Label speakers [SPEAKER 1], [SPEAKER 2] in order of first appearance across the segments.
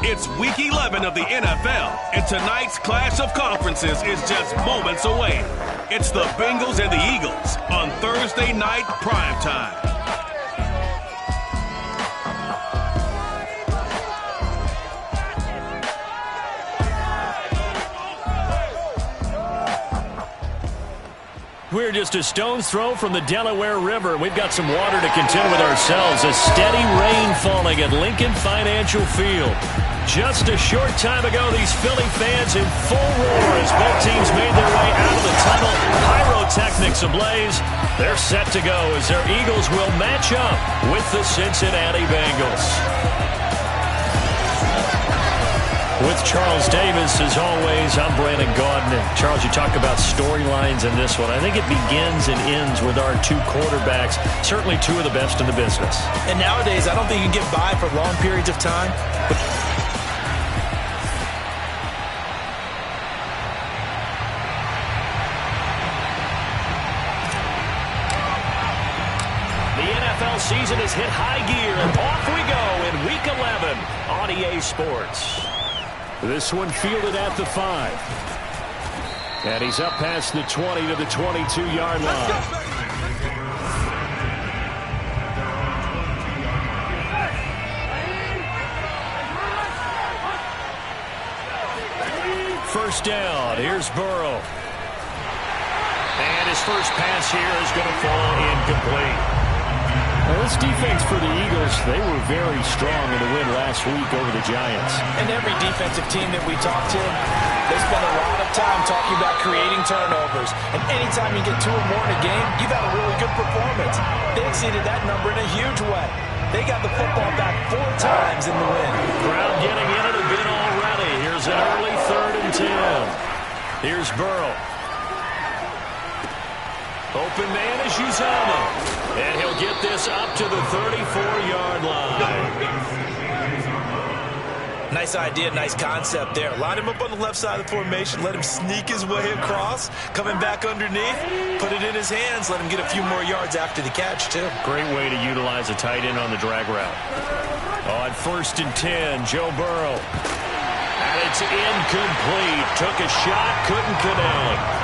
[SPEAKER 1] It's Week 11 of the NFL, and tonight's clash of conferences is just moments away. It's the Bengals and the Eagles on Thursday night primetime.
[SPEAKER 2] We're just a stone's throw from the Delaware River. We've got some water to contend with ourselves. A steady rain falling at Lincoln Financial Field. Just a short time ago, these Philly fans in full roar as both teams made their way out of the tunnel. Pyrotechnics ablaze. They're set to go as their Eagles will match up with the Cincinnati Bengals. With Charles Davis, as always, I'm Brandon Gaudin. And Charles, you talk about storylines in this one. I think it begins and ends with our two quarterbacks, certainly two of the best in the business.
[SPEAKER 3] And nowadays, I don't think you can get by for long periods of time.
[SPEAKER 2] The NFL season has hit high gear, and off we go in Week 11 on EA Sports. This one fielded at the 5. And he's up past the 20 to the 22-yard line. First down. Here's Burrow. And his first pass here is going to fall incomplete. Well, this defense for the Eagles, they were very strong in the win last week over the Giants.
[SPEAKER 3] And every defensive team that we talk to, they spend a lot of time talking about creating turnovers. And anytime you get 2 or more in a game, you've had a really good performance. They exceeded that number in a huge way. They got the football back 4 times in the win.
[SPEAKER 2] Crowd getting in it a bit already. Here's an early 3rd and 10. Here's Burrow. Open man is Uzomah. And he'll get this up to the 34-yard line.
[SPEAKER 3] Nice idea, nice concept there. Line him up on the left side of the formation. Let him sneak his way across. Coming back underneath. Put it in his hands. Let him get a few more yards after the catch, too.
[SPEAKER 2] Great way to utilize a tight end on the drag route. On 1st and 10, Joe Burrow. And it's incomplete. Took a shot, couldn't connect.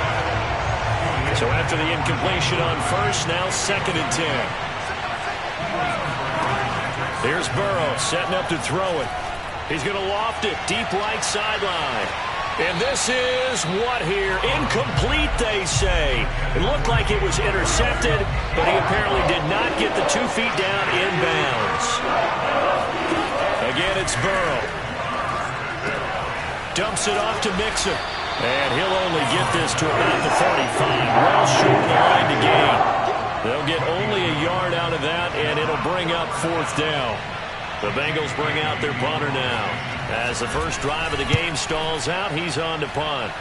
[SPEAKER 2] So after the incompletion on 1st, now 2nd and 10. Here's Burrow setting up to throw it. He's going to loft it deep right sideline. And this is what here? Incomplete, they say. It looked like it was intercepted, but he apparently did not get the 2 feet down inbounds. Again, it's Burrow. Dumps it off to Mixon. And he'll only get this to about the 45. Well short of the line to gain. They'll get only a yard out of that, and it'll bring up 4th down. The Bengals bring out their punter now. As the first drive of the game stalls out, he's on to punt.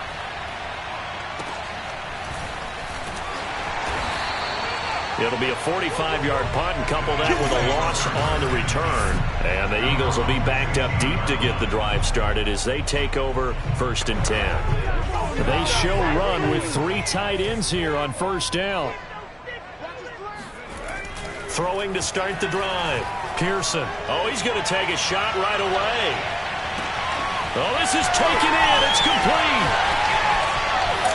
[SPEAKER 2] It'll be a 45-yard punt, and couple that with a loss on the return. And the Eagles will be backed up deep to get the drive started as they take over 1st and 10. They show run with 3 tight ends here on 1st down. Throwing to start the drive. Pearson. Oh, he's going to take a shot right away. Oh, this is taken in. It's complete.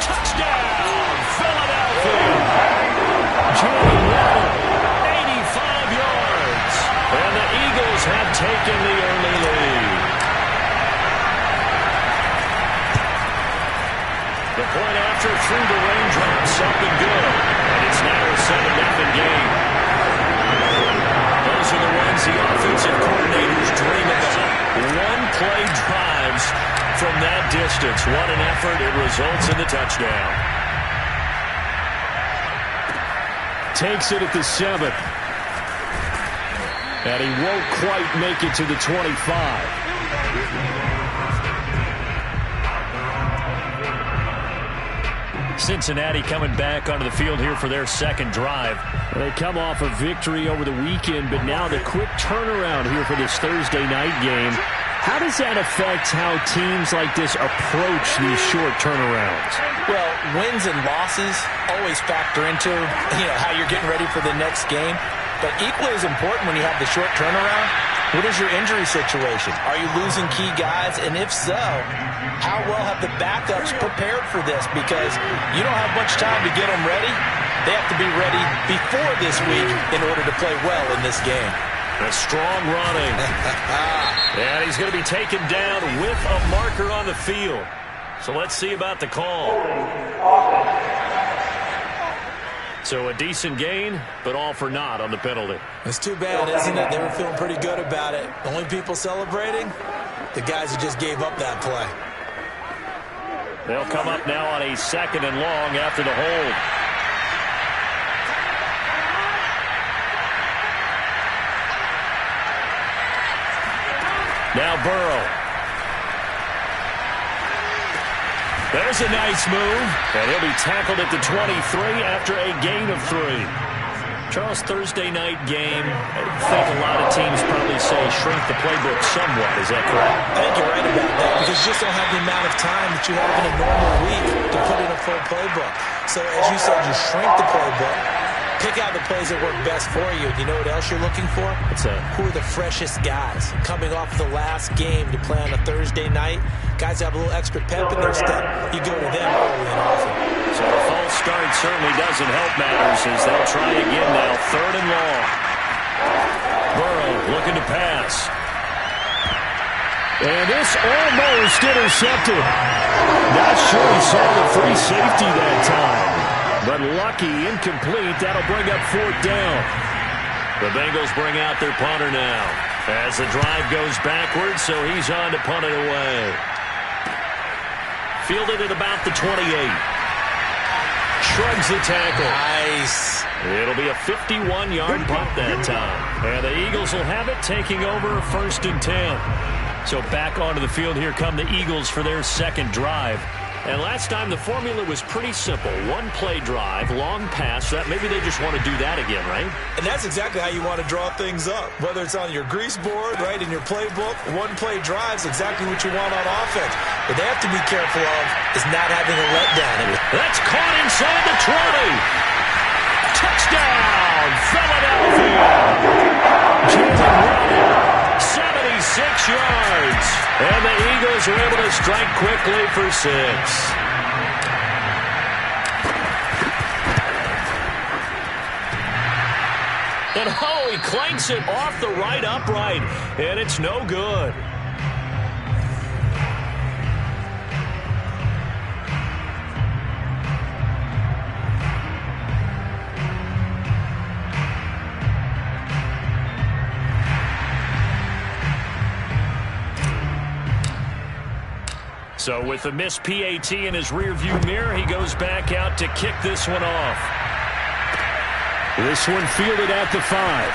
[SPEAKER 2] Touchdown, Philadelphia. Jalen Waddle, 85 yards. And the Eagles have taken the early lead. The point after through the raindrops, something good. And it's now a 7-0 game. Those are the ones the offensive coordinators dream about. One-play drives from that distance. What an effort. It results in the touchdown. Takes it at the 7. And he won't quite make it to the 25. Cincinnati coming back onto the field here for their second drive. They come off a victory over the weekend, but now the quick turnaround here for this Thursday night game. How does that affect how teams like this approach these short turnarounds?
[SPEAKER 3] Well, wins and losses always factor into, how you're getting ready for the next game. But equally as important when you have the short turnaround, what is your injury situation? Are you losing key guys? And if so, how well have the backups prepared for this? Because you don't have much time to get them ready. They have to be ready before this week in order to play well in this game.
[SPEAKER 2] A strong running. And he's going to be taken down with a marker on the field. So let's see about the call. So a decent gain, but all for naught on the penalty.
[SPEAKER 3] It's too bad, isn't it? They were feeling pretty good about it. Only people celebrating, the guys who just gave up that play.
[SPEAKER 2] They'll come up now on a 2nd and long after the hold. Now Burrow. There's a nice move, and he'll be tackled at the 23 after a gain of 3. Charles, Thursday night game, I think a lot of teams probably say shrink the playbook somewhat. Is that correct?
[SPEAKER 3] I think you're right about that because you just don't have the amount of time that you have in a normal week to put in a full playbook. So as you said, you shrink the playbook, pick out the plays that work best for you. You know what else you're looking for?
[SPEAKER 2] What's that?
[SPEAKER 3] Who are the freshest guys coming off the last game to play on a Thursday night? Guys have a little extra pep in their step. You go to them early and often.
[SPEAKER 2] So a false start certainly doesn't help matters as they'll try again now. 3rd and long. Burrow looking to pass. And this almost intercepted. Not sure he saw the free safety that time. But lucky, incomplete. That'll bring up 4th down. The Bengals bring out their punter now as the drive goes backwards, so he's on to punt it away. Fielded at about the 28. Shrugs the tackle.
[SPEAKER 3] Nice.
[SPEAKER 2] It'll be a 51-yard punt that time. And the Eagles will have it, taking over 1st and 10. So back onto the field here come the Eagles for their second drive. And last time the formula was pretty simple. 1-play drive, long pass. That maybe they just want to do that again, right?
[SPEAKER 3] And that's exactly how you want to draw things up. Whether it's on your grease board, right, in your playbook, 1-play drives exactly what you want on offense. What they have to be careful of is not having a letdown.
[SPEAKER 2] That's caught inside the 20. Touchdown, Philadelphia. Jalen Waddle, 76 yards. And the Eagles are able to strike quickly for 6. And oh, he clanks it off the right upright, and it's no good. So with the missed PAT in his rearview mirror, he goes back out to kick this one off. This one fielded at the 5.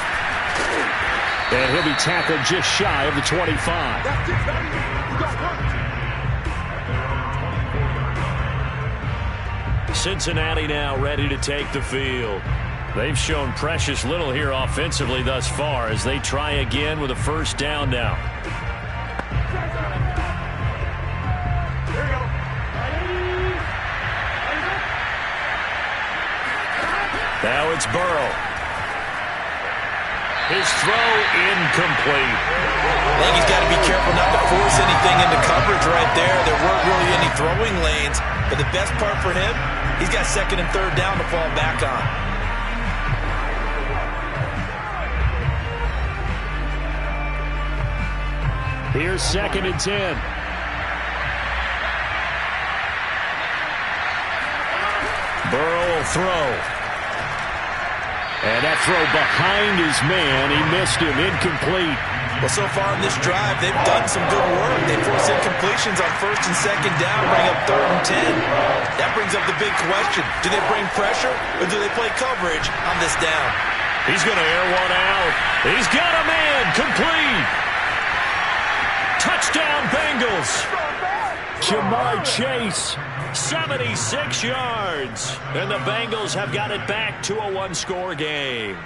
[SPEAKER 2] And he'll be tackled just shy of the 25. Cincinnati now ready to take the field. They've shown precious little here offensively thus far as they try again with a first down now. Now it's Burrow. His throw incomplete.
[SPEAKER 3] I think he's got to be careful not to force anything into coverage right there. There weren't really any throwing lanes. But the best part for him, he's got second and third down to fall back on.
[SPEAKER 2] Here's second and 10. Burrow will throw. And that throw behind his man. He missed him. Incomplete.
[SPEAKER 3] Well, so far in this drive, they've done some good work. They force incompletions on first and second down, bring up third and 10. That brings up the big question. Do they bring pressure, or do they play coverage on this down?
[SPEAKER 2] He's going to air one out. He's got a man. Complete. Touchdown, Bengals. Ja'Marr Chase, 76 yards. And the Bengals have got it back to a one-score game.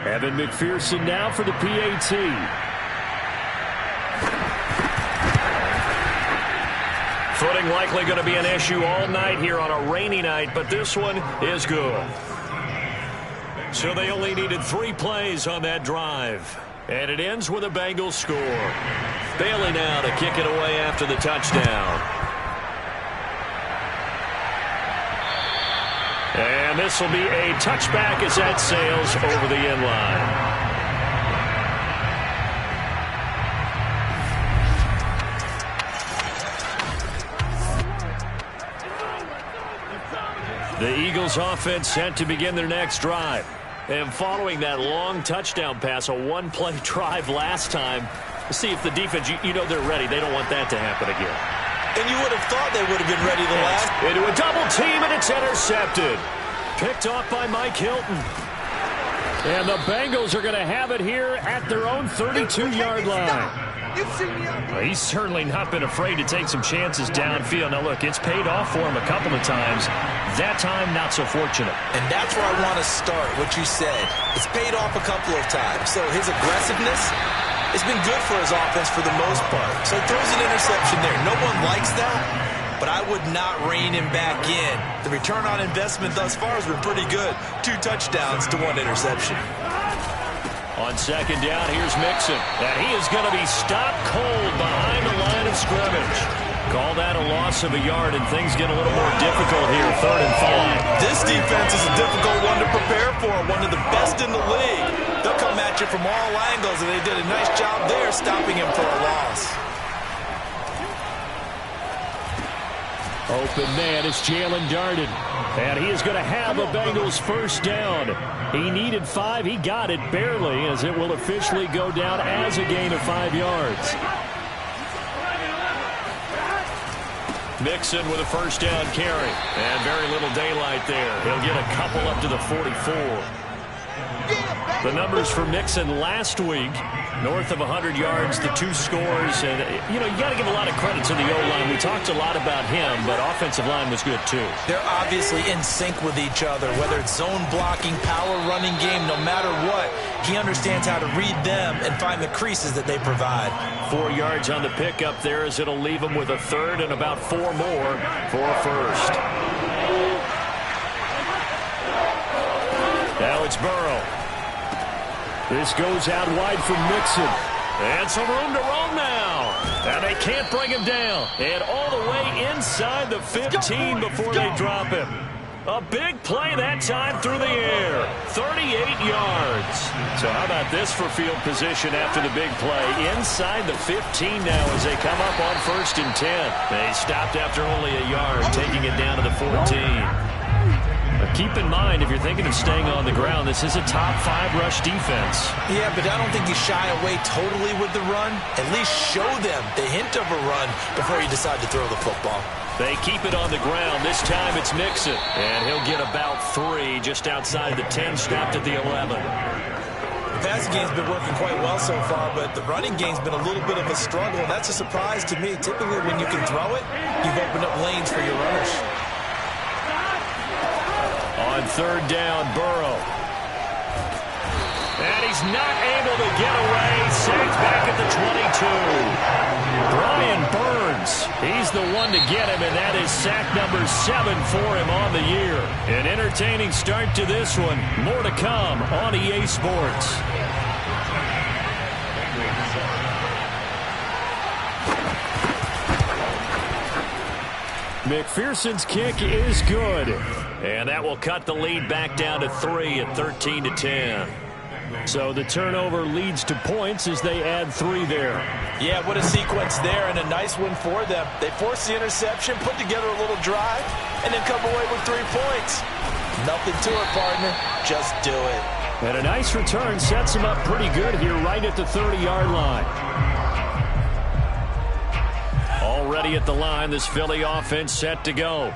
[SPEAKER 2] Evan McPherson now for the PAT. Footing likely going to be an issue all night here on a rainy night, but this one is good. So they only needed 3 plays on that drive. And it ends with a Bengals score. Bailey now to kick it away after the touchdown. And this will be a touchback as that sails over the end line. The Eagles offense set to begin their next drive. And following that long touchdown pass, a one-play drive last time, see if the defense, you know they're ready. They don't want that to happen again.
[SPEAKER 3] And you would have thought they would have been ready the last.
[SPEAKER 2] Into a double team, and it's intercepted. Picked off by Mike Hilton. And the Bengals are going to have it here at their own 32-yard line. Well, he's certainly not been afraid to take some chances downfield. Now, look, it's paid off for him a couple of times. That time, not so fortunate.
[SPEAKER 3] And that's where I want to start, what you said. It's paid off a couple of times. So his aggressiveness has been good for his offense for the most part. So he throws an interception there. No one likes that, but I would not rein him back in. The return on investment thus far has been pretty good. 2 touchdowns to 1 interception.
[SPEAKER 2] On second down, here's Mixon. And he is going to be stopped cold behind the line of scrimmage. Call that a loss of a yard, and things get a little more difficult here, 3rd and 5.
[SPEAKER 3] This defense is a difficult one to prepare for, one of the best in the league. They'll come at you from all angles, and they did a nice job there stopping him for a loss.
[SPEAKER 2] Open man is Jalen Darden. And he is going to have a Bengals first down. He needed 5. He got it barely, as it will officially go down as a gain of 5 yards. Mixon with a first down carry. And very little daylight there. He'll get a couple up to the 44. The numbers for Mixon last week, north of 100 yards, the 2 scores. And, you know, you got to give a lot of credit to the O-line. We talked a lot about him, but offensive line was good, too.
[SPEAKER 3] They're obviously in sync with each other, whether it's zone blocking, power running game, no matter what. He understands how to read them and find the creases that they provide.
[SPEAKER 2] 4 yards on the pickup there, as it'll leave him with a 3rd and about 4 more for a first. Now it's Burrow. This goes out wide from Mixon. And some room to roam now. And they can't bring him down. And all the way inside the 15 before they drop him. A big play that time through the air. 38 yards. So how about this for field position after the big play? Inside the 15 now as they come up on 1st and 10. They stopped after only a yard, taking it down to the 14. But keep in mind, if you're thinking of staying on the ground, this is a top 5 rush defense.
[SPEAKER 3] Yeah, but I don't think you shy away totally with the run. At least show them the hint of a run before you decide to throw the football.
[SPEAKER 2] They keep it on the ground. This time it's Mixon. And he'll get about 3 just outside the 10, stopped at the 11.
[SPEAKER 3] The passing game's been working quite well so far, but the running game's been a little bit of a struggle, and that's a surprise to me. Typically, when you can throw it, you've opened up lanes for your runners.
[SPEAKER 2] On 3rd down, Burrow. And he's not able to get away. Sacked back at the 22. Brian Burns, he's the one to get him, and that is sack number 7 for him on the year. An entertaining start to this one. More to come on EA Sports. McPherson's kick is good. And that will cut the lead back down to 3 at 13-10. So the turnover leads to points as they add 3 there.
[SPEAKER 3] Yeah, what a sequence there, and a nice one for them. They forced the interception, put together a little drive, and then come away with 3 points. Nothing to it, partner. Just do it.
[SPEAKER 2] And a nice return sets them up pretty good here right at the 30-yard line. Already at the line, this Philly offense set to go.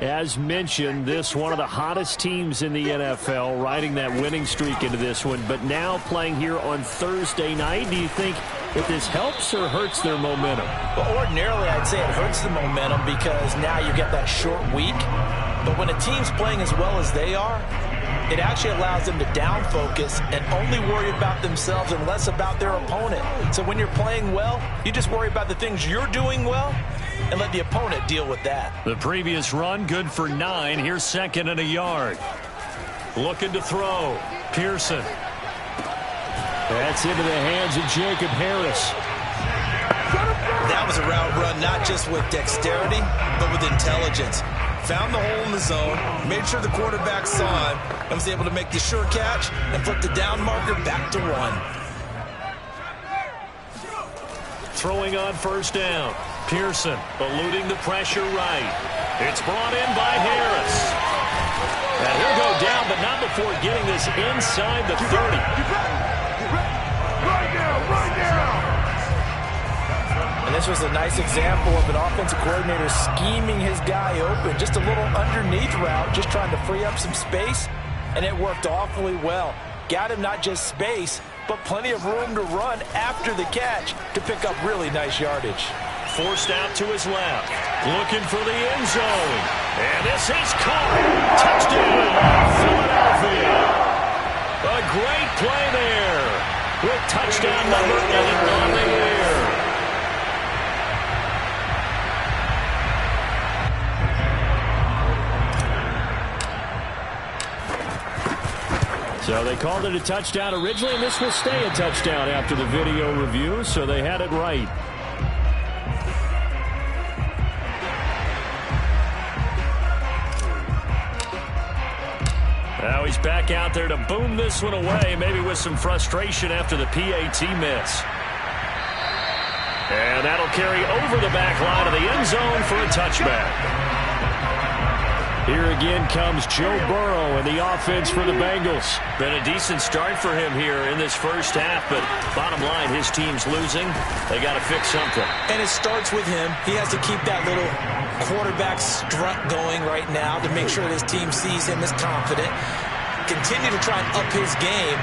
[SPEAKER 2] As mentioned, this one of the hottest teams in the NFL, riding that winning streak into this one, but now playing here on Thursday night. Do you think that this helps or hurts their momentum?
[SPEAKER 3] Well, ordinarily, I'd say it hurts the momentum because now you get that short week. But when a team's playing as well as they are, it actually allows them to down focus and only worry about themselves and less about their opponent. So when you're playing well, you just worry about the things you're doing well and let the opponent deal with that.
[SPEAKER 2] The previous run, good for 9. Here's 2nd and a yard. Looking to throw. Pearson. That's into the hands of Jacob Harris.
[SPEAKER 3] That was a route run not just with dexterity, but with intelligence. Found the hole in the zone, made sure the quarterback saw him, and was able to make the sure catch and flip the down marker back to 1.
[SPEAKER 2] Throwing on 1st down. Pearson eluding the pressure right. It's brought in by Harris. And he'll go down, but not before getting this inside the 30.
[SPEAKER 4] Right now.
[SPEAKER 3] And this was a nice example of an offensive coordinator scheming his guy open. Just a little underneath route, just trying to free up some space, and it worked awfully well. Got him not just space, but plenty of room to run after the catch to pick up really nice yardage.
[SPEAKER 2] Forced out to his left. Looking for the end zone. And this is caught. Touchdown, Philadelphia. A great play there. With touchdown number 8 on the air. So they called it a touchdown originally, and this will stay a touchdown after the video review, so they had it right. Now he's back out there to boom this one away, maybe with some frustration after the PAT miss. And that'll carry over the back line of the end zone for a touchback. Here again comes Joe Burrow and the offense for the Bengals. Been a decent start for him here in this first half, but bottom line, his team's losing. They got to fix something.
[SPEAKER 3] And it starts with him. He has to keep that little quarterback strut going right now to make sure his team sees him as confident. Continue to try and up his game,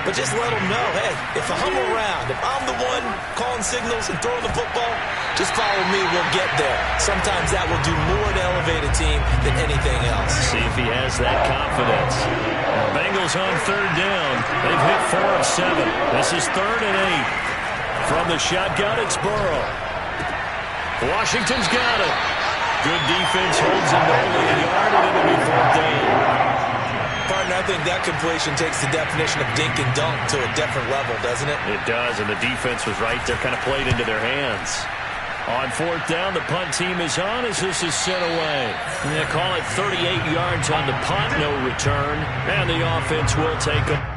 [SPEAKER 3] but just let him know, hey, if I'm around, if I'm the one calling signals and throwing the football, just follow me, we'll get there. Sometimes that will do more to elevate a team than anything else.
[SPEAKER 2] See if he has that confidence. Bengals on 3rd down. They've hit 4 of 7. This is 3rd and 8. From the shotgun, it's Burrow. Washington's got it. Good defense holds him only a yard, and it'll be 4th down.
[SPEAKER 3] Partner, I think that completion takes the definition of dink and dunk to a different level, doesn't it?
[SPEAKER 2] It does, and the defense was right there, kind of played into their hands. On fourth down, the punt team is on as this is sent away. They call it 38 yards on the punt, no return, and the offense will take them.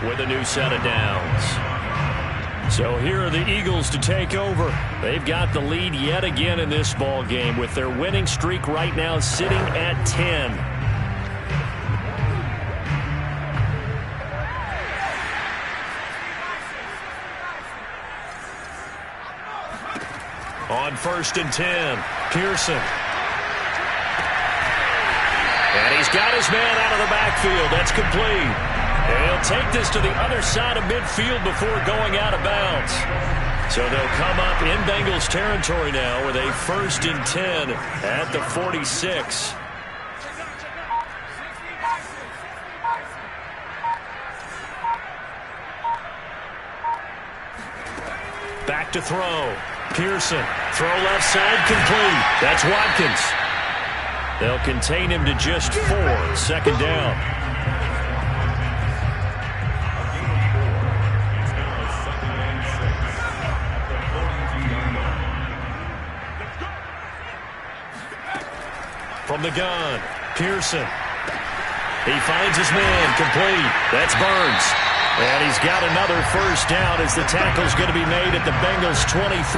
[SPEAKER 2] With a new set of downs. So here are the Eagles to take over. They've got the lead yet again in this ball game with their winning streak right now sitting at 10. On 1st and 10, Pearson. And he's got his man out of the backfield. That's complete. And he'll take this to the other side of midfield before going out of bounds. So they'll come up in Bengals territory now with a 1st and 10 at the 46. Back to throw. Pearson. Throw left side complete. That's Watkins. They'll contain him to just 4. 2nd down. From the gun, Pearson. He finds his man, complete. That's Burns. And he's got another 1st down as the tackle's going to be made at the Bengals 23.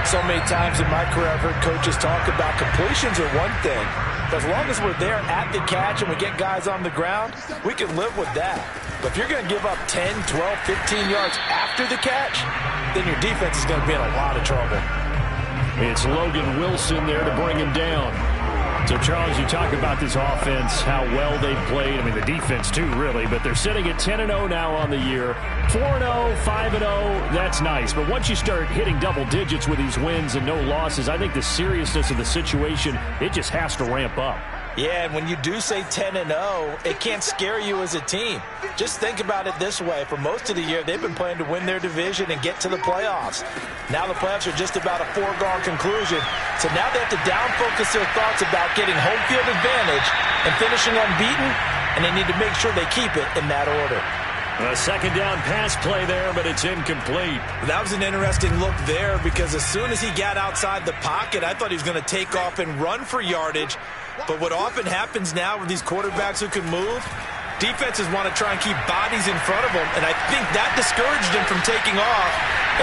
[SPEAKER 3] So many times in my career I've heard coaches talk about completions are one thing. But as long as we're there at the catch and we get guys on the ground, we can live with that. But if you're going to give up 10, 12, 15 yards after the catch, then your defense is going to be in a lot of trouble.
[SPEAKER 2] It's Logan Wilson there to bring him down. So, Charles, you talk about this offense, how well they've played. I mean, the defense, too, really. But they're sitting at 10-0 now on the year. 4-0, 5-0, that's nice. But once you start hitting double digits with these wins and no losses, I think the seriousness of the situation, it just has to ramp up.
[SPEAKER 3] Yeah, and when you do say 10-0, it can't scare you as a team. Just think about it this way. For most of the year, they've been playing to win their division and get to the playoffs. Now the playoffs are just about a foregone conclusion. So now they have to down-focus their thoughts about getting home field advantage and finishing unbeaten, and they need to make sure they keep it in that order.
[SPEAKER 2] A 2nd down pass play there, but it's incomplete.
[SPEAKER 3] That was an interesting look there because as soon as he got outside the pocket, I thought he was going to take off and run for yardage. But what often happens now with these quarterbacks who can move, defenses want to try and keep bodies in front of them, and I think that discouraged him from taking off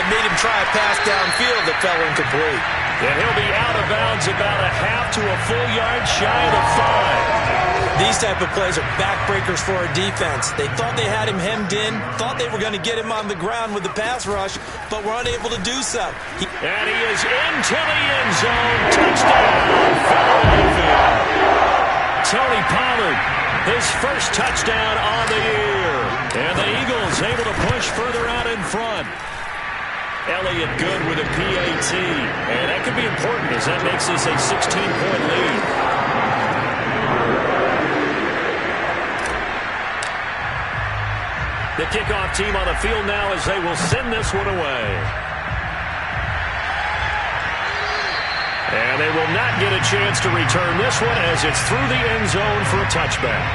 [SPEAKER 3] and made him try a pass downfield that fell incomplete.
[SPEAKER 2] And he'll be out of bounds about a half to a full yard shy of the 5.
[SPEAKER 3] These type of plays are backbreakers for a defense. They thought they had him hemmed in, thought they were going to get him on the ground with the pass rush, but were unable to do so.
[SPEAKER 2] And he is into the end zone. Touchdown, Philadelphia. Tony Pollard, his first touchdown on the year. And the Eagles able to push further out in front. Elliott good with a PAT. And that could be important as that makes this a 16-point lead. The kickoff team on the field now as they will send this one away. And they will not get a chance to return this one as it's through the end zone for a touchback.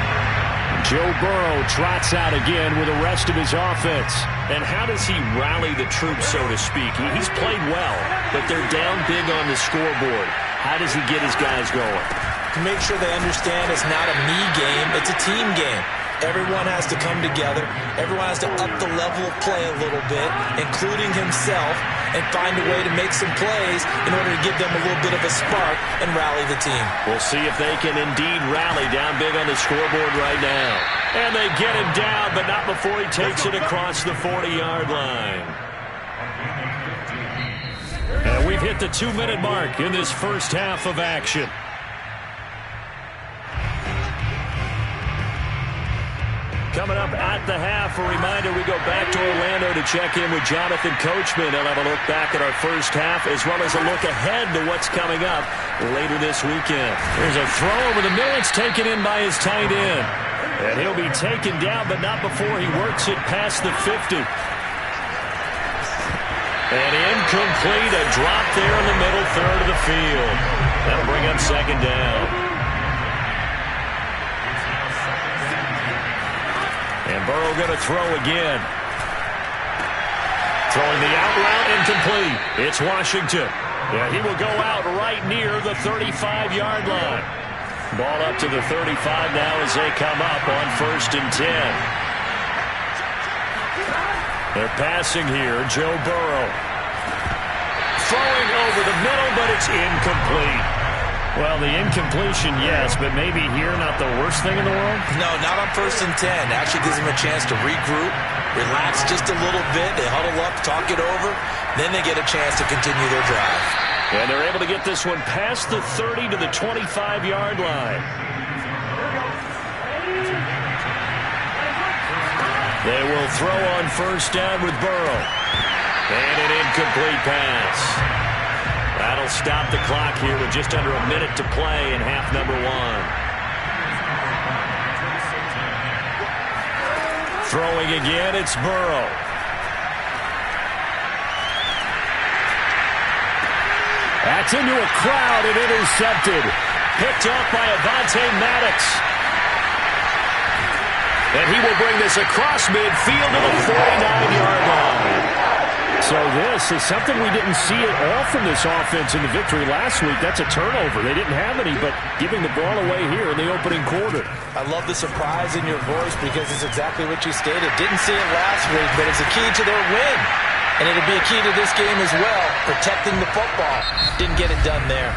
[SPEAKER 2] Joe Burrow trots out again with the rest of his offense. And how does he rally the troops, so to speak? He's played well, but they're down big on the scoreboard. How does he get his guys going?
[SPEAKER 3] To make sure they understand it's not a me game, it's a team game. Everyone has to come together. Everyone has to up the level of play a little bit, including himself, and find a way to make some plays in order to give them a little bit of a spark and rally the team.
[SPEAKER 2] We'll see if they can indeed rally down big on the scoreboard right now. And they get him down, but not before he takes it across the 40-yard line. And we've hit the 2-minute mark in this first half of action. Coming up at the half, a reminder, we go back to Orlando to check in with Jonathan Coachman. He'll have a look back at our first half as well as a look ahead to what's coming up later this weekend. There's a throw over the middle. It's taken in by his tight end. And he'll be taken down, but not before he works it past the 50. And incomplete, a drop there in the middle third of the field. That'll bring up second down. And Burrow going to throw again. Throwing the out route, incomplete. It's Washington. Yeah, he will go out right near the 35-yard line. Ball up to the 35 now as they come up on 1st and 10. They're passing here. Joe Burrow. Throwing over the middle, but it's incomplete. Well, the incompletion, yes, but maybe here not the worst thing in the world?
[SPEAKER 3] No, not on 1st and 10. Actually gives them a chance to regroup, relax just a little bit. They huddle up, talk it over. Then they get a chance to continue their drive.
[SPEAKER 2] And they're able to get this one past the 30 to the 25-yard line. They will throw on 1st down with Burrow. And an incomplete pass. That'll stop the clock here with just under a minute to play in half number 1. Throwing again, it's Burrow. That's into a crowd and intercepted. Picked off by Avonte Maddox. And he will bring this across midfield to the 49-yard line. So this is something we didn't see at all from this offense in the victory last week. That's a turnover. They didn't have any, but giving the ball away here in the opening quarter.
[SPEAKER 3] I love the surprise in your voice because it's exactly what you stated. Didn't see it last week, but it's a key to their win. And it'll be a key to this game as well, protecting the football. Didn't get it done there.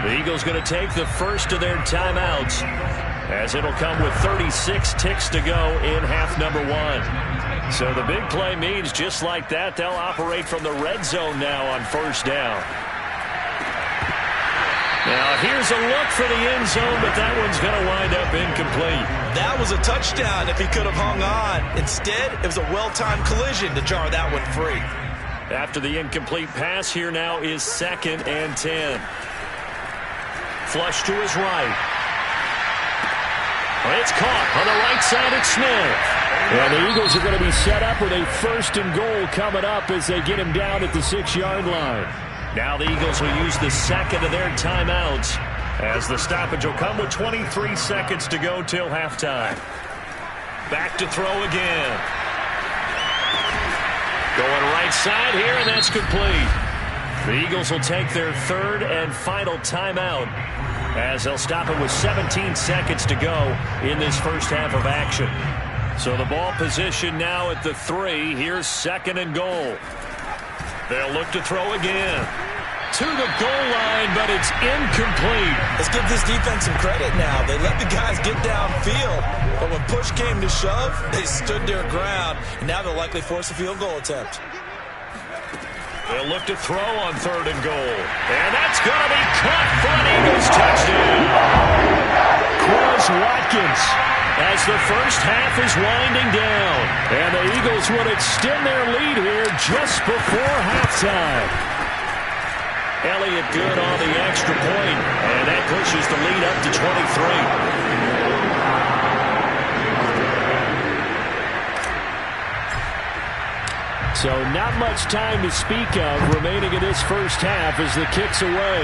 [SPEAKER 2] The Eagles going to take the first of their timeouts as it'll come with 36 ticks to go in half number 1. So the big play means just like that, they'll operate from the red zone now on 1st down. Now here's a look for the end zone, but that one's going to wind up incomplete.
[SPEAKER 3] That was a touchdown if he could have hung on. Instead, it was a well-timed collision to jar that one free.
[SPEAKER 2] After the incomplete pass, here now is 2nd and 10. Flush to his right. It's caught on the right side at Smith. And the Eagles are going to be set up with a 1st and goal coming up as they get him down at the 6-yard line. Now the Eagles will use the second of their timeouts as the stoppage will come with 23 seconds to go till halftime. Back to throw again. Going right side here, and that's complete. The Eagles will take their 3rd and final timeout as they'll stop it with 17 seconds to go in this first half of action. So the ball position now at the 3. Here's 2nd and goal. They'll look to throw again. To the goal line, but it's incomplete.
[SPEAKER 3] Let's give this defense some credit now. They let the guys get downfield, but when push came to shove, they stood their ground, and now they'll likely force a field goal attempt.
[SPEAKER 2] They'll look to throw on 3rd and goal. And that's going to be caught for an Eagles touchdown. Quez Watkins as the first half is winding down. And the Eagles will extend their lead here just before halftime. Elliott good on the extra point, and that pushes the lead up to 23. So not much time to speak of remaining in this first half as the kick's away.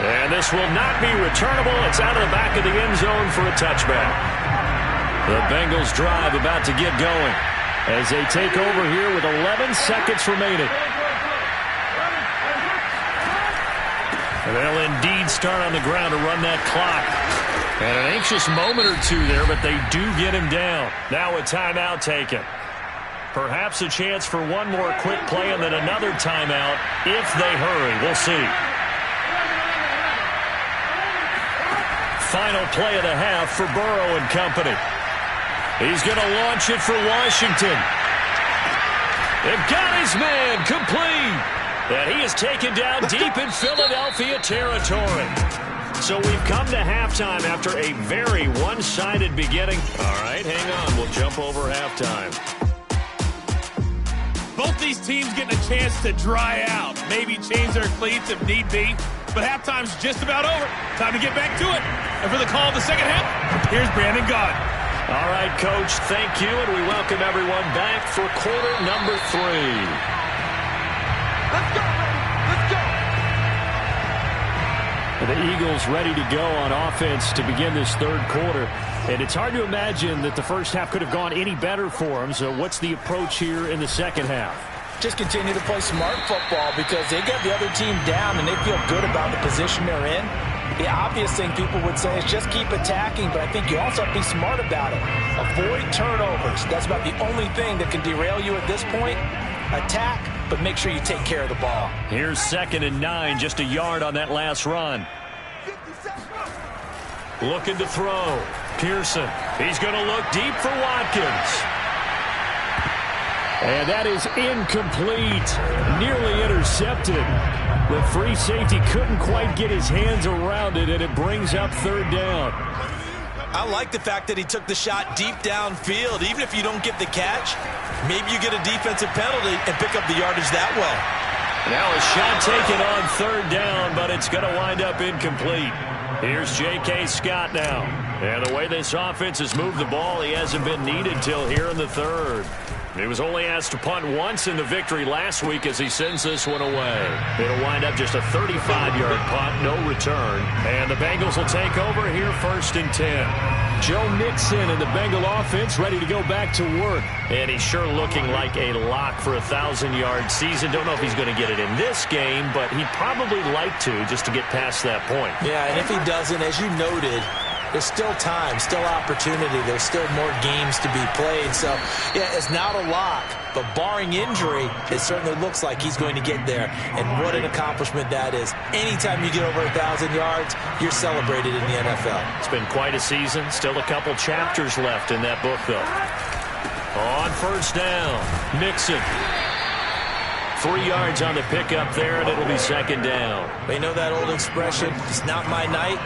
[SPEAKER 2] And this will not be returnable. It's out of the back of the end zone for a touchback. The Bengals drive about to get going as they take over here with 11 seconds remaining. And they'll indeed start on the ground to run that clock. And an anxious moment or two there, but they do get him down. Now a timeout taken. Perhaps a chance for one more quick play and then another timeout if they hurry. We'll see. Final play of the half for Burrow and company. He's going to launch it for Washington. They've got his man complete. And he is taken down deep in Philadelphia territory. So we've come to halftime after a very one-sided beginning. All right, hang on. We'll jump over halftime.
[SPEAKER 4] Both these teams getting a chance to dry out. Maybe change their cleats if need be. But halftime's just about over. Time to get back to it. And for the call of the second half, here's Brandon Gaudin.
[SPEAKER 2] All right, Coach, thank you. And we welcome everyone back for quarter number 3.
[SPEAKER 5] Let's go, baby. Let's go.
[SPEAKER 2] The Eagles ready to go on offense to begin this third quarter. And it's hard to imagine that the first half could have gone any better for them. So what's the approach here in the second half?
[SPEAKER 3] Just continue to play smart football because they got the other team down and they feel good about the position they're in. The obvious thing people would say is just keep attacking, but I think you also have to be smart about it. Avoid turnovers. That's about the only thing that can derail you at this point. Attack, but make sure you take care of the ball.
[SPEAKER 2] Here's 2nd and 9, just a yard on that last run. Looking to throw. Pearson. He's going to look deep for Watkins. And that is incomplete. Nearly intercepted. The free safety couldn't quite get his hands around it, and it brings up 3rd down.
[SPEAKER 3] I like the fact that he took the shot deep downfield. Even if you don't get the catch, maybe you get a defensive penalty and pick up the yardage that way.
[SPEAKER 2] Now a shot taken on 3rd down, but it's going to wind up incomplete. Here's J.K. Scott now. And the way this offense has moved the ball, he hasn't been needed till here in the 3rd. He was only asked to punt once in the victory last week as he sends this one away. It'll wind up just a 35-yard punt, no return. And the Bengals will take over here 1st and 10. Joe Mixon and the Bengal offense ready to go back to work. And he's sure looking like a lock for a 1,000-yard season. Don't know if he's going to get it in this game, but he'd probably like to just to get past that point.
[SPEAKER 3] Yeah, and if he doesn't, as you noted, there's still time, still opportunity. There's still more games to be played. So, yeah, it's not a lock. But barring injury, it certainly looks like he's going to get there. And what an accomplishment that is. Anytime you get over 1,000 yards, you're celebrated in the NFL.
[SPEAKER 2] It's been quite a season. Still a couple chapters left in that book, though. On 1st down, Mixon. 3 yards on the pickup there, and it'll be 2nd down.
[SPEAKER 3] You know that old expression, it's not my night?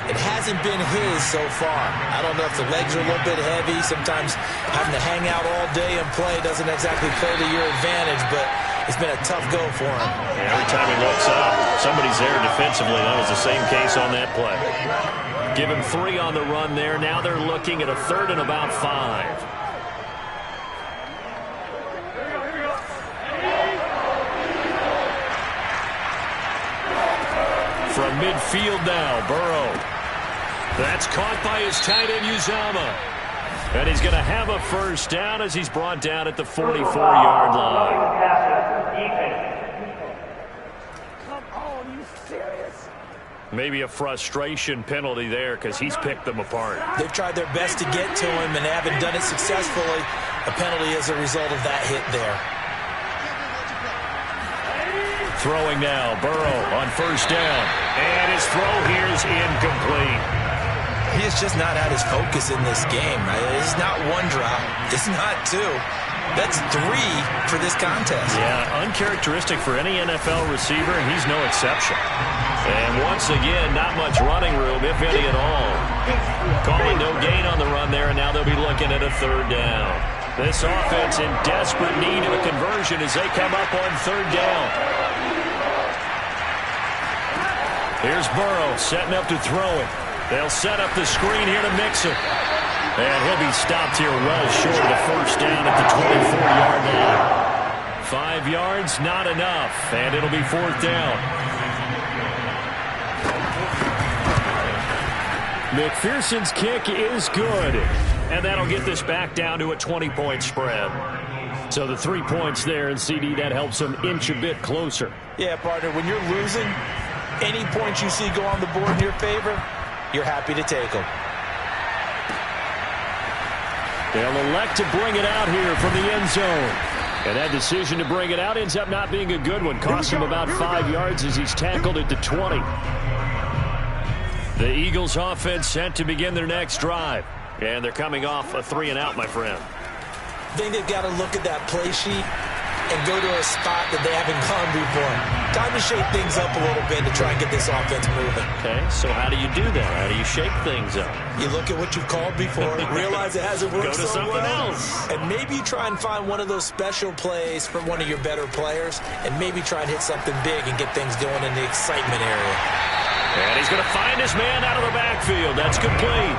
[SPEAKER 3] It hasn't been his so far. I don't know if the legs are a little bit heavy. Sometimes having to hang out all day and play doesn't exactly play to your advantage, but it's been a tough go for him.
[SPEAKER 2] Yeah, every time he looks up, somebody's there defensively. That was the same case on that play. Give him 3 on the run there. Now they're looking at a 3rd and about 5. From midfield now, Burrow. That's caught by his tight end, Uzomah. And he's going to have a 1st down as he's brought down at the 44-yard line.
[SPEAKER 5] Come on, you serious?
[SPEAKER 2] Maybe a frustration penalty there because he's picked them apart.
[SPEAKER 3] They've tried their best to get to him and haven't done it successfully. A penalty as a result of that hit there.
[SPEAKER 2] Throwing now, Burrow on 1st down. And his throw here is incomplete.
[SPEAKER 3] He has just not had his focus in this game. It's not 1 drop. It's not 2. That's 3 for this contest.
[SPEAKER 2] Yeah, uncharacteristic for any NFL receiver, and he's no exception. And once again, not much running room, if any at all. Calling no gain on the run there, and now they'll be looking at a 3rd down. This offense in desperate need of a conversion as they come up on 3rd down. Here's Burrow setting up to throw it. They'll set up the screen here to Mixon. And he'll be stopped here well short of the 1st down at the 24-yard line. 5 yards, not enough. And it'll be 4th down. McPherson's kick is good. And that'll get this back down to a 20-point spread. So the 3 points there, and CD, that helps them inch a bit closer.
[SPEAKER 3] Yeah, partner, when you're losing, any points you see go on the board in your favor, you're happy to take them.
[SPEAKER 2] They'll elect to bring it out here from the end zone. And that decision to bring it out ends up not being a good one. Cost him about 5 yards as he's tackled at the 20. The Eagles offense set to begin their next drive. And they're coming off a 3-and-out, my friend.
[SPEAKER 3] I think they've got to look at that play sheet and go to a spot that they haven't gone before. Time to shake things up a little bit to try and get this offense moving.
[SPEAKER 2] Okay, so how do you do that? How do you shake things up?
[SPEAKER 3] You look at what you've called before, realize it hasn't worked
[SPEAKER 2] Go to
[SPEAKER 3] so
[SPEAKER 2] something
[SPEAKER 3] well,
[SPEAKER 2] else.
[SPEAKER 3] and maybe try and find one of those special plays from one of your better players, and maybe try and hit something big and get things going in the excitement area.
[SPEAKER 2] And he's going to find his man out of the backfield. That's complete.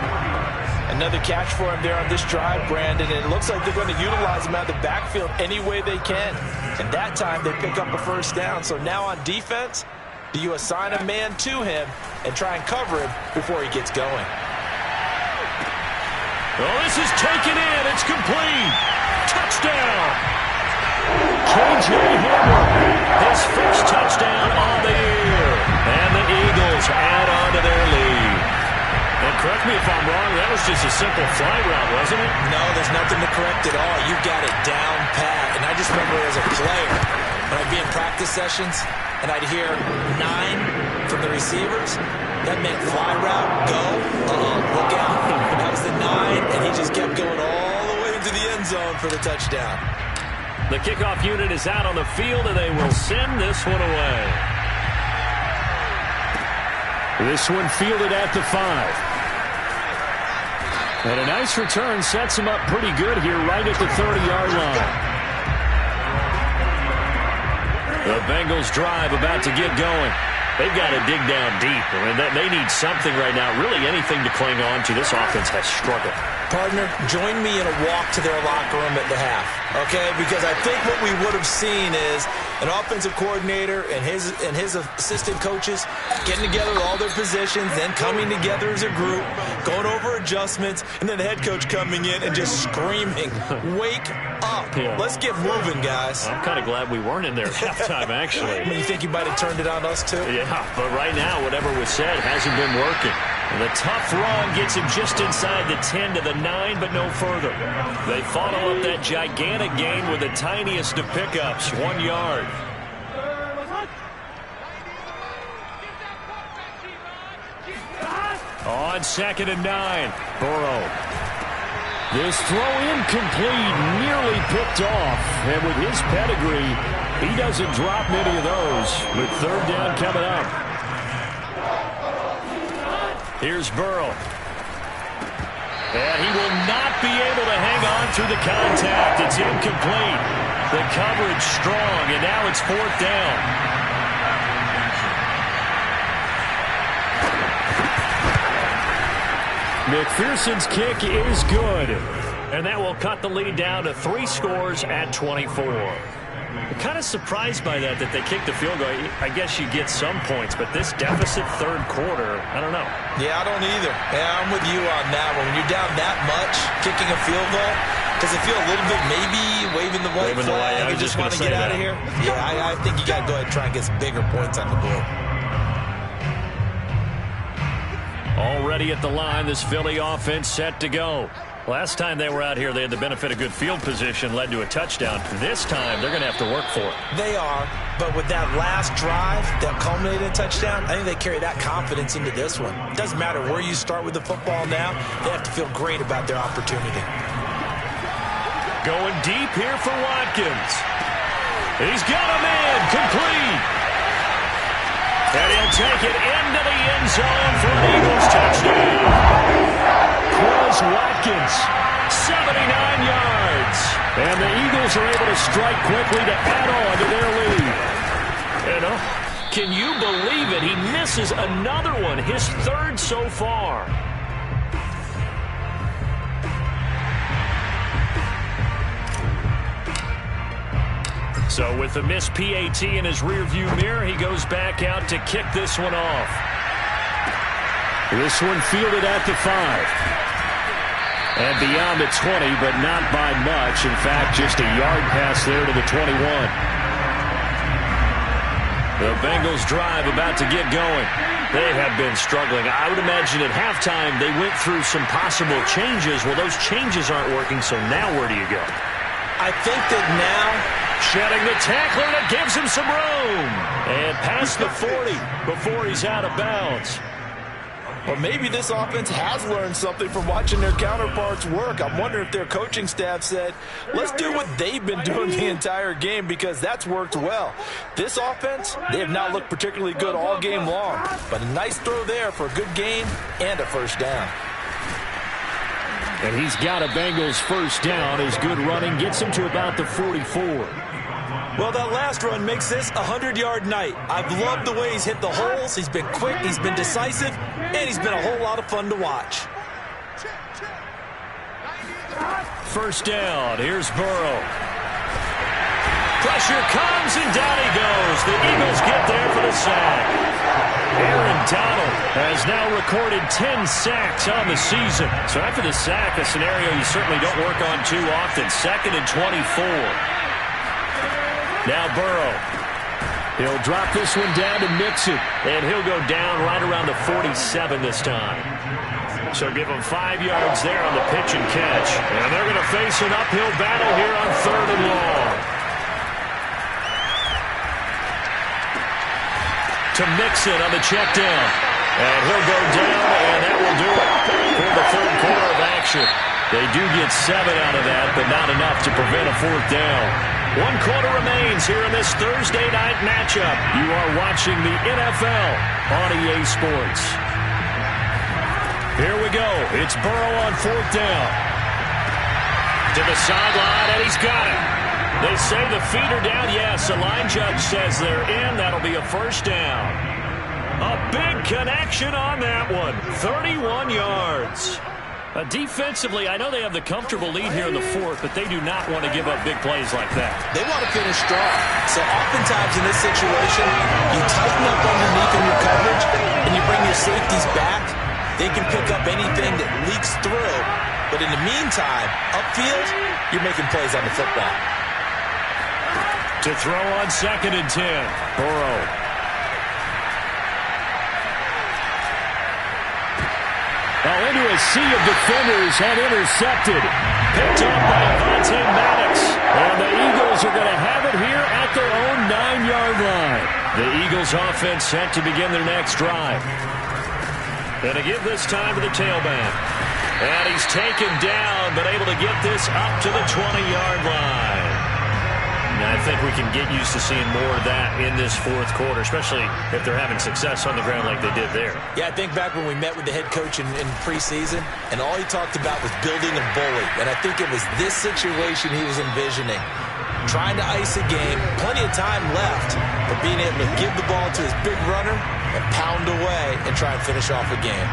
[SPEAKER 3] Another catch for him there on this drive, Brandon, and it looks like they're going to utilize him out of the backfield any way they can. And that time they pick up a first down. So now on defense, do you assign a man to him and try and cover him before he gets going?
[SPEAKER 2] Oh, this is taken in. It's complete. Touchdown. K.J. Hamler, his first touchdown on the year. And the Eagles add on to their lead. And correct me if I'm wrong, that was just a simple fly route, wasn't it?
[SPEAKER 3] No, there's nothing to correct at all. You got it down pat. And I just remember as a player, when I'd be in practice sessions, and I'd hear 9 from the receivers, that meant fly route, go, look out. That was the 9, and he just kept going all the way into the end zone for the touchdown.
[SPEAKER 2] The kickoff unit is out on the field, and they will send this one away. This one fielded at the 5. And a nice return sets him up pretty good here right at the 30-yard line. The Bengals drive about to get going. They've got to dig down deep. I mean, they need something right now, really anything to cling on to. This offense has struggled.
[SPEAKER 3] Partner, join me in a walk to their locker room at the half, okay? Because I think what we would have seen is an offensive coordinator and his assistant coaches getting together with all their positions, then coming together as a group, going over adjustments, and then the head coach coming in and just screaming, wake up.
[SPEAKER 2] Yeah.
[SPEAKER 3] Let's get moving, guys.
[SPEAKER 2] I'm kind of glad we weren't in there at halftime, actually.
[SPEAKER 3] You think you might have turned it on us, too?
[SPEAKER 2] Yeah, but right now, whatever was said hasn't been working. And the tough run gets him just inside the 10 to the 9, but no further. They follow up that gigantic gain with the tiniest of pickups, 1 yard. On 2nd and 9, Burrow. This throw incomplete, nearly picked off. And with his pedigree, he doesn't drop many of those. With 3rd down coming up. Here's Burrow. And he will not be able to hang on through the contact. It's incomplete. The coverage strong, and now it's 4th down. McPherson's kick is good. And that will cut the lead down to 3 scores at 24. I'm kind of surprised by that they kicked the field goal. I guess you get some points, but this deficit 3rd quarter, I don't know.
[SPEAKER 3] Yeah, I don't either. Yeah, I'm with you on that one. When you're down that much, kicking a field goal, does it feel a little bit maybe waving the white flag? You just want to get out of here? Yeah, I think you got to go ahead and try and get some bigger points on the board.
[SPEAKER 2] Already at the line, this Philly offense set to go. Last time they were out here, they had the benefit of good field position, led to a touchdown. This time, they're going to have to work for it.
[SPEAKER 3] They are, but with that last drive that culminated in a touchdown, I think they carry that confidence into this one. It doesn't matter where you start with the football now. They have to feel great about their opportunity.
[SPEAKER 2] Going deep here for Watkins. He's got a man, complete. And he'll take it into the end zone for an Eagles touchdown. Quez Watkins, 79 yards. And the Eagles are able to strike quickly to add on to their lead. And can you believe it? He misses another one, his 3rd so far. So with the missed PAT in his rearview mirror, he goes back out to kick this one off. This one fielded at the 5. And beyond the 20, but not by much. In fact, just a yard pass there to the 21. The Bengals drive about to get going. They have been struggling. I would imagine at halftime they went through some possible changes. Well, those changes aren't working, so now where do you go?
[SPEAKER 3] I think that now,
[SPEAKER 2] shedding the tackler that gives him some room. And past the 40 before he's out of bounds.
[SPEAKER 3] Or maybe this offense has learned something from watching their counterparts work. I'm wondering if their coaching staff said, let's do what they've been doing the entire game, because that's worked well. This offense, they have not looked particularly good all game long, but a nice throw there for a good gain and a first down.
[SPEAKER 2] And he's got a Bengals first down. His good running gets him to about the 44.
[SPEAKER 3] Well, that last run makes this a 100-yard night. I've loved the way he's hit the holes. He's been quick, he's been decisive, and he's been a whole lot of fun to watch.
[SPEAKER 2] First down. Here's Burrow. Pressure comes, and down he goes. The Eagles get there for the sack. Aaron Donald has now recorded 10 sacks on the season. So after the sack, a scenario you certainly don't work on too often. 2nd and 24. Now Burrow. He'll drop this one down to Mixon, and he'll go down right around the 47 this time. So give him 5 yards there on the pitch and catch. And they're going to face an uphill battle here on 3rd and long. To Mixon on the check down. And he'll go down, and that will do it for the 3rd quarter of action. They do get 7 out of that, but not enough to prevent a 4th down. 1 quarter remains here in this Thursday night matchup. You are watching the NFL on EA Sports. Here we go. It's Burrow on 4th down. To the sideline, and he's got it. They say the feet are down. Yes, the line judge says they're in. That'll be a first down. A big connection on that one. 31 yards. Defensively, I know they have the comfortable lead here in the 4th, but they do not want to give up big plays like that.
[SPEAKER 3] They want to finish strong. So oftentimes in this situation, you tighten up underneath in your coverage, and you bring your safeties back. They can pick up anything that leaks through. But in the meantime, upfield, you're making plays on the football.
[SPEAKER 2] To throw on 2nd and 10. Burrow. Well, into a sea of defenders and intercepted. Picked up by Avonte Maddox. And the Eagles are going to have it here at their own 9-yard line. The Eagles offense set to begin their next drive. And to give this time to the tailback. And he's taken down, but able to get this up to the 20-yard line. And I think we can get used to seeing more of that in this 4th quarter, especially if they're having success on the ground like they did there.
[SPEAKER 3] Yeah, I think back when we met with the head coach in preseason, and all he talked about was building a bully. And I think it was this situation he was envisioning. Trying to ice a game, plenty of time left, but being able to give the ball to his big runner and pound away and try and finish off a game.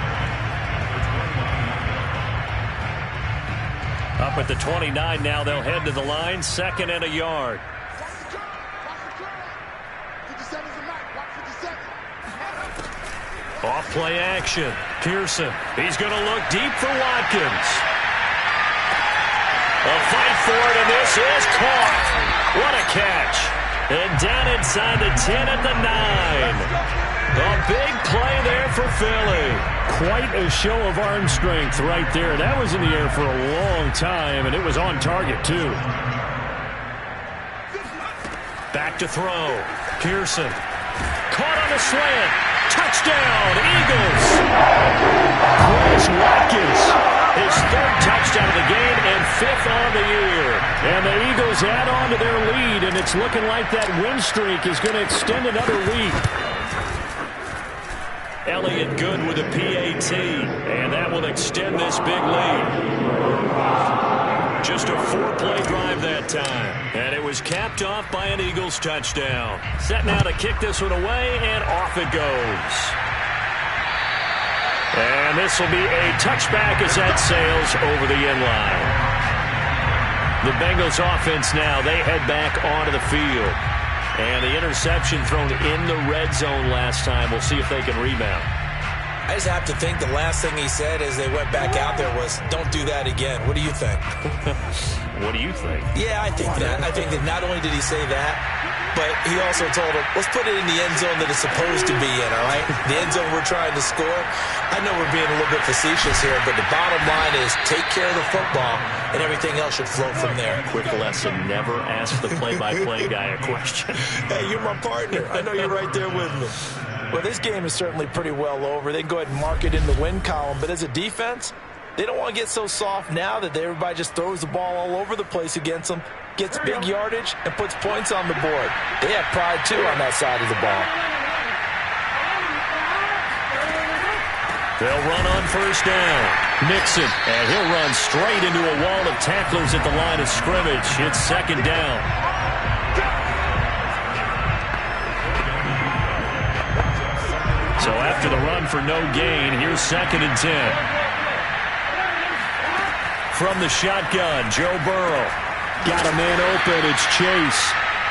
[SPEAKER 2] Up at the 29 now, they'll head to the line, 2nd and a yard. Off play action. Pearson. He's going to look deep for Watkins. A fight for it, and this is caught. What a catch. And down inside the 10 at the 9. A big play there for Philly. Quite a show of arm strength right there. That was in the air for a long time, and it was on target, too. Back to throw. Pearson. Caught on the slant. Touchdown, Eagles. Chris Watkins. His 3rd touchdown of the game and 5th on the year. And the Eagles add on to their lead, and it's looking like that win streak is going to extend another week. Elliott good with a PAT, and that will extend this big lead. Just a 4-play drive that time, and it was capped off by an Eagles touchdown. Set now to kick this one away, and off it goes. And this will be a touchback as that sails over the end line. The Bengals offense now, they head back onto the field. And the interception thrown in the red zone last time. We'll see if they can rebound.
[SPEAKER 3] I just have to think the last thing he said as they went back out there was, don't do that again. What do you think?
[SPEAKER 2] What do you think?
[SPEAKER 3] Yeah, I think that. I think that not only did he say that, but he also told him, let's put it in the end zone that it's supposed to be in, all right? The end zone we're trying to score. I know we're being a little bit facetious here, but the bottom line is take care of the football, and everything else should flow from there.
[SPEAKER 2] Quick lesson, never ask the play-by-play guy a question.
[SPEAKER 3] Hey, you're my partner. I know you're right there with me. Well, this game is certainly pretty well over. They can go ahead and mark it in the win column. But as a defense, they don't want to get so soft now that everybody just throws the ball all over the place against them, gets big yardage, and puts points on the board. They have pride, too, on that side of the ball.
[SPEAKER 2] They'll run on first down. Mixon, and he'll run straight into a wall of tacklers at the line of scrimmage. It's second down. So after the run for no gain, here's 2nd and 10. From the shotgun, Joe Burrow. Got a man open, it's Chase.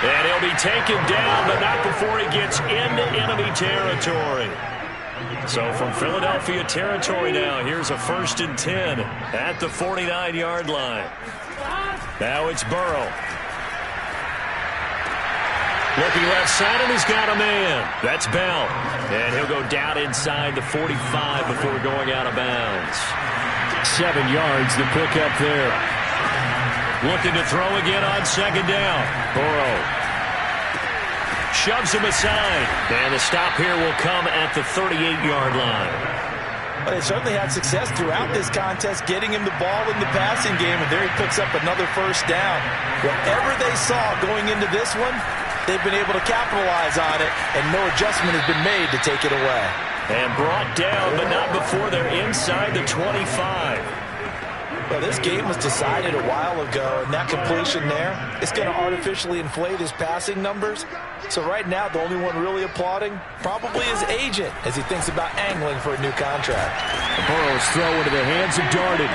[SPEAKER 2] And he'll be taken down, but not before he gets into enemy territory. So from Philadelphia territory now, here's a 1st and 10 at the 49-yard line. Now it's Burrow. Looking left side, and he's got a man. That's Bell. And he'll go down inside the 45 before going out of bounds. 7 yards to pick up there. Looking to throw again on second down. Burrow shoves him aside. And the stop here will come at the 38-yard line.
[SPEAKER 3] Well, they certainly had success throughout this contest getting him the ball in the passing game, and there he picks up another first down. Whatever they saw going into this one, they've been able to capitalize on it, and no adjustment has been made to take it away.
[SPEAKER 2] And brought down, but not before they're inside the 25.
[SPEAKER 3] Well, this game was decided a while ago, and that completion there is going to artificially inflate his passing numbers. So right now, the only one really applauding probably his agent as he thinks about angling for a new contract.
[SPEAKER 2] Burrow's throw into the hands of Darden.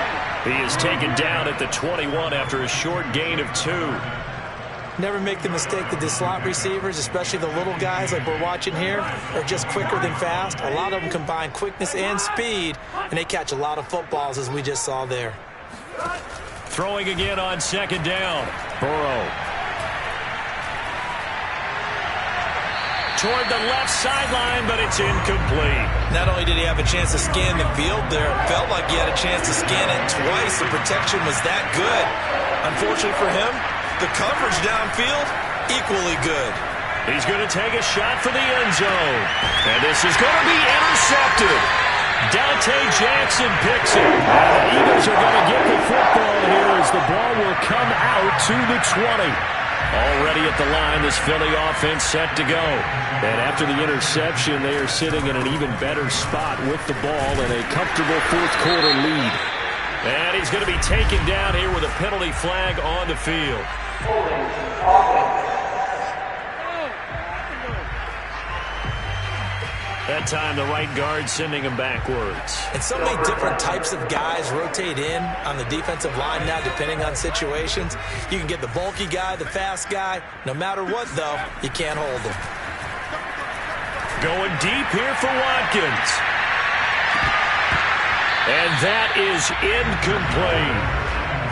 [SPEAKER 2] He is taken down at the 21 after a short gain of 2.
[SPEAKER 3] Never make the mistake that the slot receivers, especially the little guys like we're watching here, are just quicker than fast. A lot of them combine quickness and speed, and they catch a lot of footballs, as we just saw there.
[SPEAKER 2] Throwing again on second down. Burrow. Toward the left sideline, but it's incomplete.
[SPEAKER 3] Not only did he have a chance to scan the field there, it felt like he had a chance to scan it twice. The protection was that good. Unfortunately for him, the coverage downfield, equally good.
[SPEAKER 2] He's going to take a shot for the end zone. And this is going to be intercepted. Dante Jackson picks it. The Eagles are going to get the football here as the ball will come out to the 20. Already at the line, this Philly offense set to go. And after the interception, they are sitting in an even better spot with the ball and a comfortable fourth-quarter lead. And he's going to be taken down here with a penalty flag on the field. That time, the right guard sending him backwards.
[SPEAKER 3] And so many different types of guys rotate in on the defensive line now, depending on situations. You can get the bulky guy, the fast guy. No matter what, though, you can't hold him.
[SPEAKER 2] Going deep here for Watkins. And that is incomplete.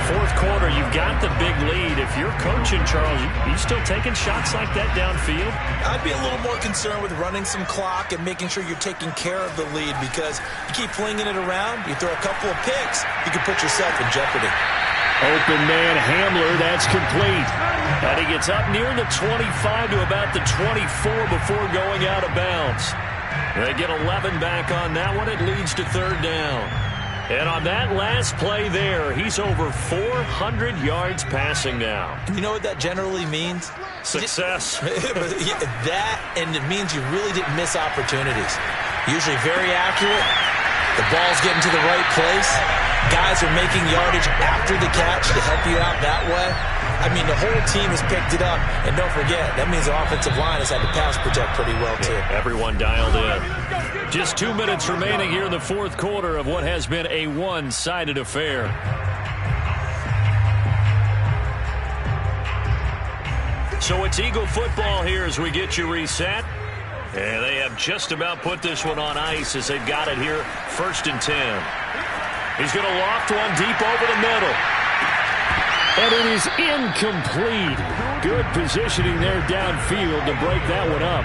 [SPEAKER 2] Fourth quarter, you've got the big lead. If you're coaching, Charles, you still taking shots like that downfield?
[SPEAKER 3] I'd be a little more concerned with running some clock and making sure you're taking care of the lead, because you keep flinging it around, you throw a couple of picks, you can put yourself in jeopardy.
[SPEAKER 2] Open man Hamler, that's complete. And he gets up near the 25 to about the 24 before going out of bounds. They get 11 back on that one. It leads to third down. And on that last play there, he's over 400 yards passing now.
[SPEAKER 3] You know what that generally means?
[SPEAKER 2] Success.
[SPEAKER 3] That, and it means you really didn't miss opportunities. Usually very accurate. The ball's getting to the right place. Guys are making yardage after the catch to help you out that way. I mean, the whole team has picked it up. And don't forget, that means the offensive line has had to pass protect pretty well, too.
[SPEAKER 2] Everyone dialed in. Just 2 minutes remaining here in the fourth quarter of what has been a one-sided affair. So it's Eagle football here as we get you reset. And they have just about put this one on ice as they've got it here, 1st and 10. He's going to loft one deep over the middle. And it is incomplete. Good positioning there downfield to break that one up.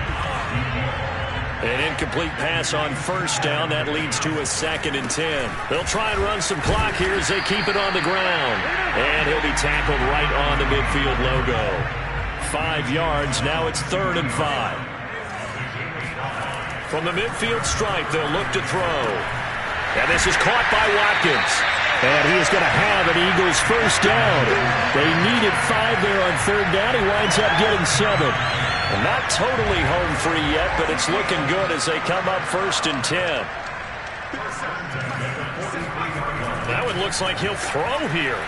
[SPEAKER 2] An incomplete pass on first down. That leads to a 2nd and 10. They'll try and run some clock here as they keep it on the ground. And he'll be tackled right on the midfield logo. 5 yards. Now it's 3rd and 5. From the midfield stripe, they'll look to throw. And this is caught by Watkins. And he is going to have an Eagles first down. They needed 5 there on third down. He winds up getting 7. And not totally home free yet, but it's looking good as they come up 1st and 10. That one looks like he'll throw here.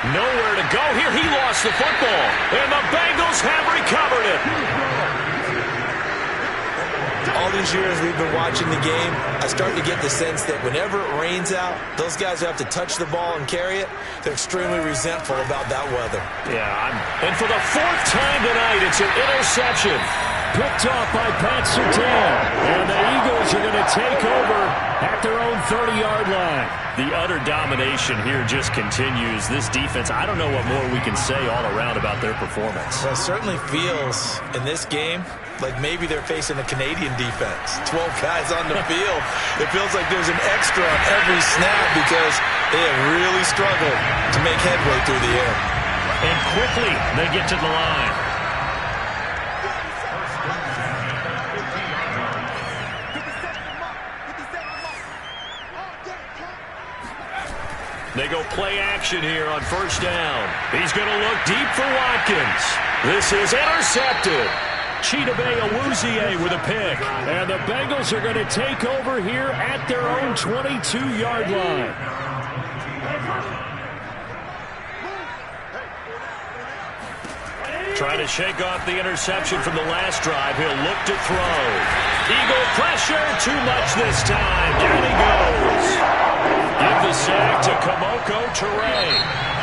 [SPEAKER 2] Nowhere to go here. He lost the football. And the Bengals have recovered it.
[SPEAKER 3] All these years we've been watching the game, I start to get the sense that whenever it rains out, those guys who have to touch the ball and carry it, they're extremely resentful about that weather.
[SPEAKER 2] Yeah, and for the 4th time tonight, it's an interception. Picked off by Pat Surtain. And the Eagles are going to take over at their own 30-yard line. The utter domination here just continues. This defense, I don't know what more we can say all around about their performance.
[SPEAKER 3] Well, it certainly feels in this game like maybe they're facing a Canadian defense. 12 guys on the field. It feels like there's an extra on every snap because they have really struggled to make headway through the air.
[SPEAKER 2] And quickly, they get to the line. They go play action here on 1st down. He's going to look deep for Watkins. This is intercepted. Chidobe Awuzie with a pick. And the Bengals are going to take over here at their own 22-yard line. Trying to shake off the interception from the last drive. He'll look to throw. Eagle pressure. Too much this time. Down he goes. Give the sack to Kamoko Toure.